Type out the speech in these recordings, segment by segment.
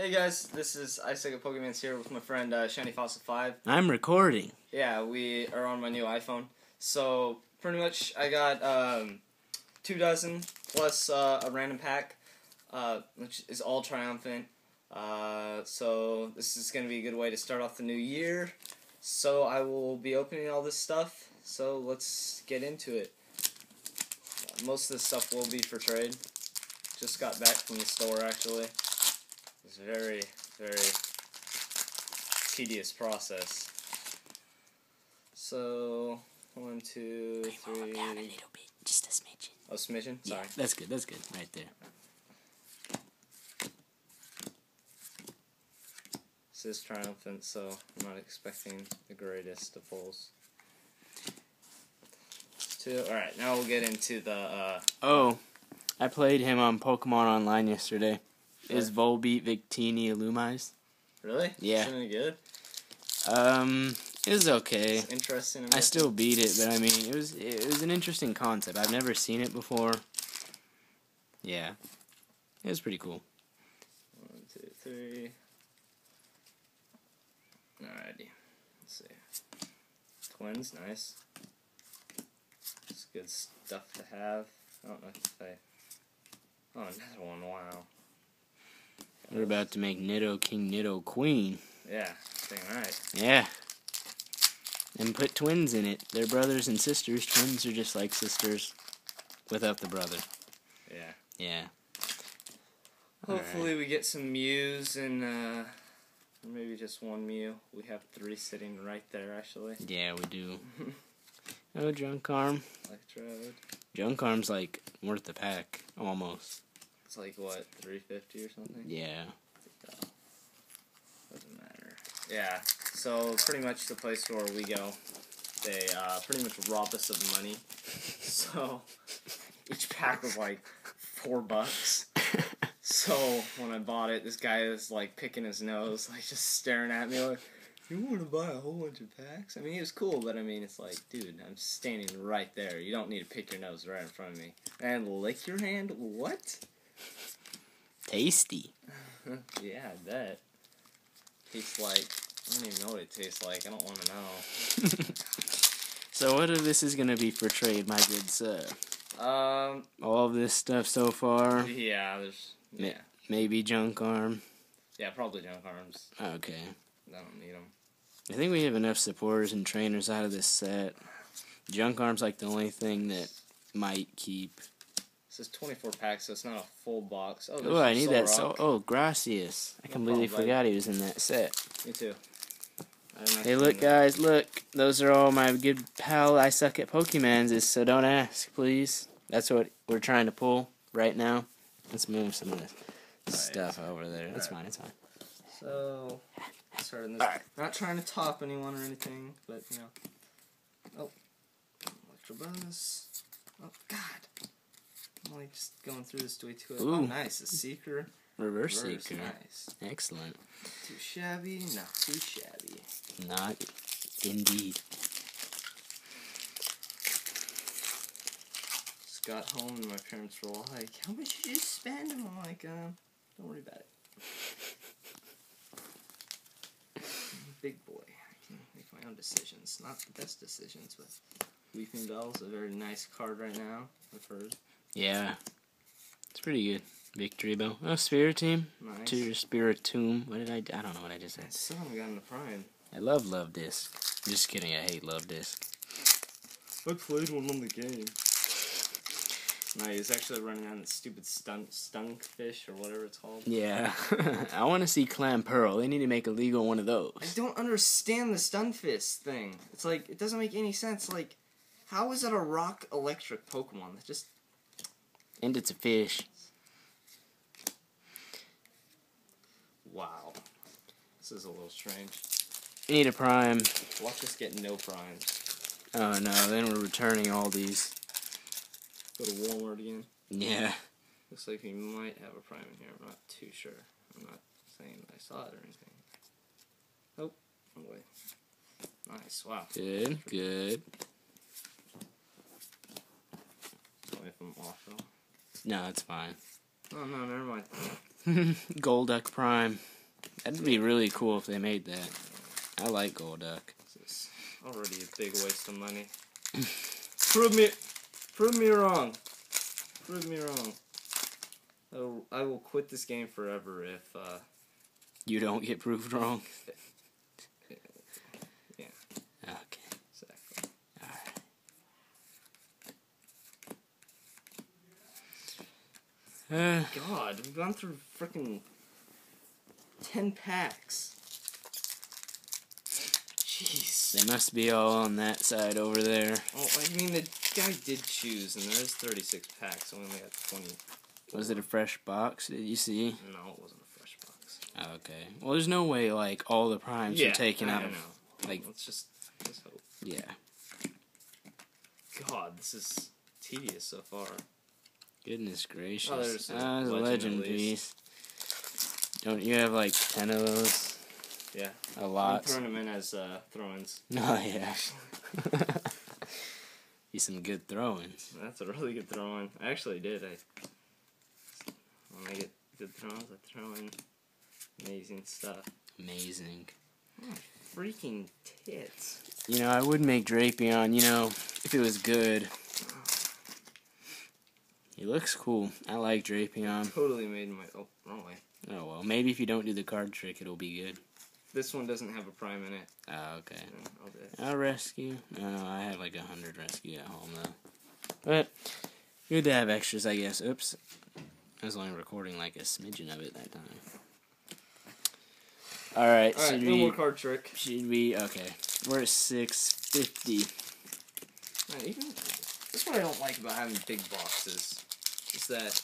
Hey guys, this is Isuckatpokemanz here with my friend ShinyFossil5. I'm recording. Yeah, we are on my new iPhone. So, pretty much, I got 2 dozen plus a random pack, which is all triumphant. So, this is going to be a good way to start off the new year. So, I will be opening all this stuff. So, let's get into it. Most of this stuff will be for trade. Just got back from the store, actually. It's a very, very tedious process. So, 1, 2, 3. Down a little bit, just a smidgen. Oh, smidgen? Sorry. Yeah, that's good, right there. This is triumphant, so I'm not expecting the greatest of pulls. 2. Alright, now we'll get into the, Oh, I played him on Pokemon Online yesterday. Is Volbeat Victini Illumized? Really? Yeah. Isn't it good? It was okay. It's interesting. I still beat it, but I mean, it was an interesting concept. I've never seen it before. Yeah. It was pretty cool. 1, 2, 3. Alrighty. Let's see. Twins, nice. It's good stuff to have. I don't know what to say. Oh, another one, wow. We're about to make Nitto King, Nitto Queen. Yeah, dang right. Yeah. And put twins in it. They're brothers and sisters. Twins are just like sisters without the brother. Yeah. Yeah. Hopefully we get some Mews and, or maybe just one Mew. We have 3 sitting right there, actually. Yeah, we do. Oh, Junk Arm. Electrode. Junk Arm's like worth the pack, almost. It's like, what, 350 or something? Yeah. Doesn't matter. Yeah, so pretty much the place where we go, they pretty much rob us of money. So each pack was like $4. So when I bought it, this guy was like picking his nose, like just staring at me like, "You want to buy a whole bunch of packs?" I mean, he was cool, but I mean, it's like, dude, I'm standing right there. You don't need to pick your nose right in front of me. And lick your hand? What? Tasty. Yeah, I bet. Tastes like, I don't even know what it tastes like. I don't want to know. So what of this is going to be for trade, my good sir? All of this stuff so far? Yeah, there's, yeah. Maybe Junk Arm? Yeah, probably Junk Arms. Okay. I don't need them. I think we have enough supporters and trainers out of this set. Junk Arm's like the only thing that might keep. This is 24 packs, so it's not a full box. Oh, I need that. Gracias. I completely forgot he was in that set. Me too. Hey, look, guys, look. Those are all my good pal Isuckatpokemanz, so don't ask, please. That's what we're trying to pull right now. Let's move some of this stuff over there. That's fine, it's fine. So, starting this. Not trying to top anyone or anything, but, you know. Oh. Electrobuzz. Oh, God. I'm like just going through this way too. Oh, nice. A Seeker. Reverse Seeker. Nice. Excellent. Too shabby. Not too shabby. Not indeed. Just got home and my parents were all like, "How much did you spend?" And I'm like, don't worry about it. I'm a big boy. I can make my own decisions. Not the best decisions, but Weeping Bell's a very nice card right now, I've heard. Yeah. It's pretty good. Victory Bell. Oh, Spirit Team. Nice. To your Spirit Tomb. What did I don't know what I just said. I still haven't gotten the Prime. I love Love Disc. Just kidding, I hate Love Disc. I played one on the game. No, he's actually running on the stupid stunkfish or whatever it's called. Yeah. I want to see Clam Pearl. They need to make a legal one of those. I don't understand the stunfish thing. It's like, it doesn't make any sense. Like, how is it a rock electric Pokemon? That just... And it's a fish. Wow. This is a little strange. We need a Prime. Watch us get no Primes. Oh no, then we're returning all these. Go to Walmart again. Yeah. Looks like we might have a Prime in here. I'm not too sure. I'm not saying I saw it or anything. Oh, no way. Nice, wow. Good, good. Tell me if I'm off though. No, it's fine. Oh no, never mind. Golduck Prime. That'd be really cool if they made that. I like Golduck. This is already a big waste of money. Prove me wrong. Prove me wrong. I will quit this game forever if you don't get proved wrong. Yeah. Okay. Exactly. Alright. God, we've gone through freaking 10 packs. Jeez. They must be all on that side over there. Oh, I mean, the guy did choose, and there's 36 packs, so we only got 20. Was it a fresh box? Did you see? No, it wasn't a fresh box. Oh, okay. Well, there's no way, like, all the primes are taken out of... Like, let's just hope. Yeah. God, this is tedious so far. Goodness gracious. Oh, there's a legend piece. Don't you have, like, 10 of those? Yeah. A lot. I'm throwing them in as throw-ins. Oh, yeah. Be some good throw-ins. That's a really good throw-in. I actually did. When I get good throw-ins, I throw in amazing stuff. Amazing. Oh, freaking tits. You know, I would make Drapion, you know, if it was good. He looks cool. I like Drapion. Totally made my... Oh, wrong way. Oh, well. Maybe if you don't do the card trick, it'll be good. This one doesn't have a prime in it. Oh, okay. Yeah, I'll rescue. No, I have like 100 rescue at home, though. But, good to have extras, I guess. Oops. I was only recording like a smidgen of it that time. Alright, no more card trick. Should we... Okay. We're at 650. Man, even... That's what I don't like about having big boxes. Is that...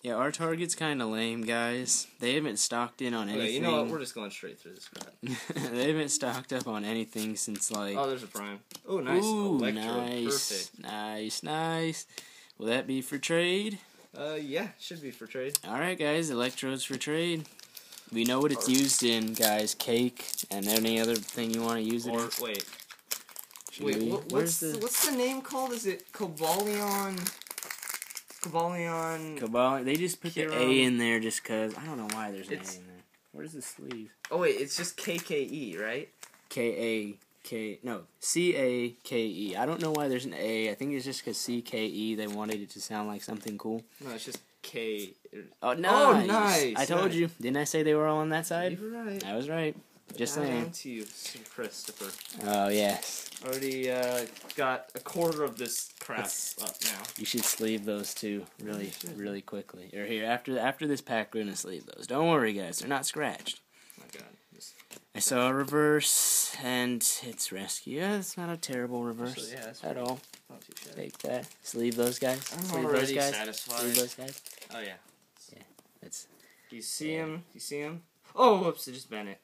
Yeah, our Target's kind of lame, guys. They haven't stocked in on anything. Okay, you know what? We're just going straight through this crap. They haven't stocked up on anything since, like... Oh, there's a prime. Oh, nice. Ooh, Electro. nice. Perfect. Nice. Will that be for trade? Yeah, should be for trade. Alright, guys. Electrodes for trade. We know what it's used in, guys. Cake and any other thing you want to use it in. Wait. What's the name called? Is it Cobalion? They just put the A in there just because. I don't know why there's an A in there. Where's the sleeve? Oh, wait. It's just KKE, right? C-A-K-E. I don't know why there's an A. I think it's just because C-K-E, they wanted it to sound like something cool. No, it's just K. Oh, nice. Oh, nice. I told you. Didn't I say they were all on that side? You were right. I was right. Just saying. On to you, Sir Christopher. Oh, yes. Already got a quarter of this crap up now. You should sleeve those two really quickly. Or here, after this pack, we're going to sleeve those. Don't worry, guys. They're not scratched. Oh, my God. I saw a reverse, and it's rescue. Yeah, it's not a terrible reverse actually, at all. Not too shabby. Take that. Sleeve those guys. I'm already satisfied. Sleeve those guys. Oh, yeah. Yeah, that's... Do you see him? You see him? Oh, whoops, I just bent it.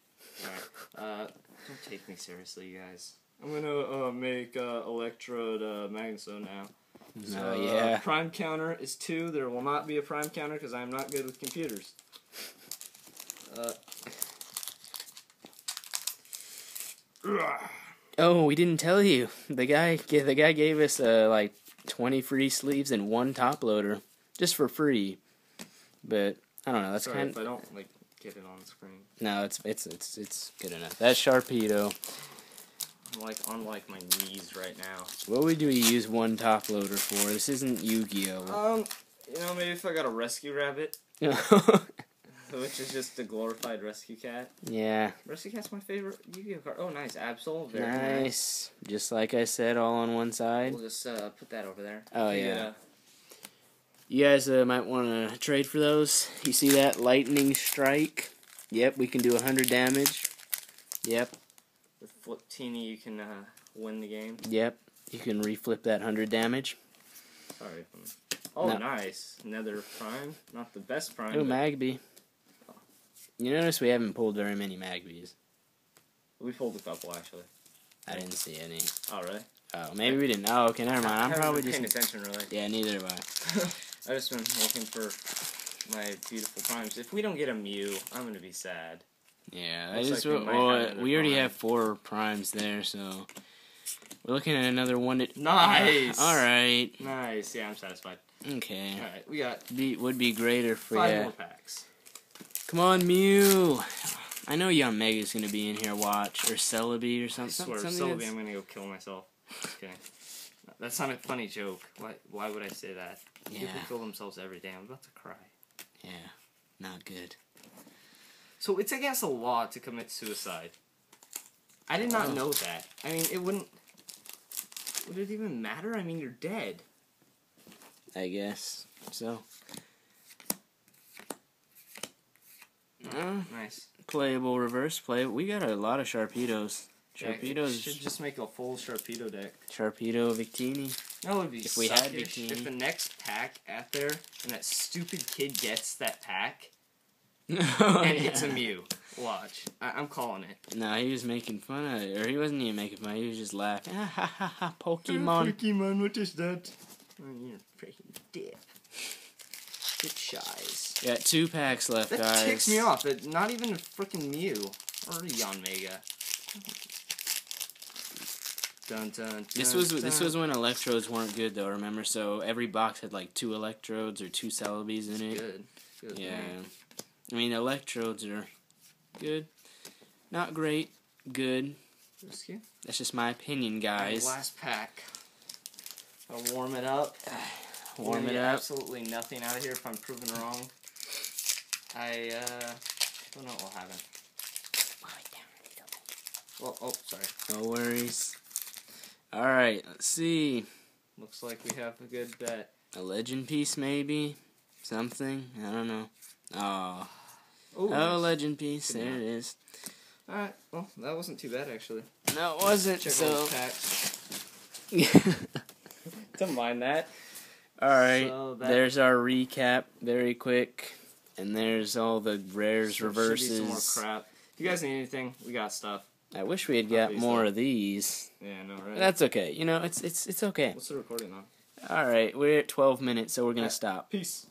Alright. Don't take me seriously, you guys. I'm gonna make Electrode Magneso now. So, yeah. Prime counter is 2. There will not be a prime counter because I'm not good with computers. Oh, we didn't tell you. The guy gave us like 20 free sleeves and 1 top loader just for free. But I don't know. That's kind of. If I don't like get it on the screen. No, it's good enough. That's Sharpedo. I'm on my knees right now. What would we use 1 top loader for? This isn't Yu-Gi-Oh. Maybe if I got a rescue rabbit. Which is just a glorified rescue cat. Yeah. Rescue cat's my favorite Yu-Gi-Oh card. Oh, nice. Absol. Very nice. Just like I said, all on one side. We'll just put that over there. Oh, yeah. You guys might want to trade for those. You see that? Lightning Strike. Yep, we can do 100 damage. Yep. With Flip Teeny, you can win the game. Yep. You can reflip that 100 damage. Sorry. Oh, nice. Another prime. Not the best prime. Oh, Magby. You notice we haven't pulled very many Magbies. We pulled a couple, actually. I didn't see any. Oh, really? Oh, maybe we didn't. Oh, okay, never mind. I'm probably just paying attention, really. Yeah, neither have I. I've just been looking for my beautiful primes. If we don't get a Mew, I'm going to be sad. Yeah, that is what, we already have 4 primes there, so we're looking at another one. Nice! Alright. Nice, yeah, I'm satisfied. Okay. Alright, we got Would be greater for 5 more packs. Come on, Mew. I know Young Mega's gonna be in here. Watch or Celebi or something. I swear, Celebi, I'm gonna go kill myself. Just kidding. That's not a funny joke. Why would I say that? Yeah. People kill themselves every day. I'm about to cry. Yeah, not good. So it's against the law to commit suicide. I did not know that. I mean, it wouldn't... Would it even matter? I mean, you're dead. I guess so. Nice. Playable reverse play. We got a lot of Sharpedos. Sharpedos should just make a full Sharpedo deck. Sharpedo Victini. That would be if we had Victini. If the next pack out there and that stupid kid gets that pack and it's a Mew. Watch. I'm calling it. No, he was making fun of it. Or he wasn't even making fun. He was just laughing. Ha ha ha ha. Pokemon. Pokemon, what is that? Oh, you're a freaking dip. Dip shies. Got 2 packs left, that guys. That ticks me off. That not even a freaking Mew or a Yanmega. Dun, dun, dun, this was when electrodes weren't good though. Remember, so every box had like 2 electrodes or 2 Celebis in it. Good. Yeah. Man. I mean, electrodes are good, not great. Good. Risky. That's just my opinion, guys. Last pack. I'll warm it up. Warm it up. Absolutely nothing out of here if I'm proven wrong. I don't know what will happen. Well, oh, sorry. No worries. Alright, let's see. Looks like we have a good bet. A legend piece, maybe? Something? I don't know. Oh, nice. Legend piece. There it is. Alright, well, that wasn't too bad, actually. No, it wasn't. Check so all the packs. Don't mind that. Alright, So there's our recap, very quick. And there's all the rares, reverses. Should be some more crap. If you guys need anything, we got stuff. I wish we had got more of these. Yeah, I know, right? That's okay. You know, it's okay. What's the recording on? Alright, we're at 12 minutes, so we're gonna stop. Peace.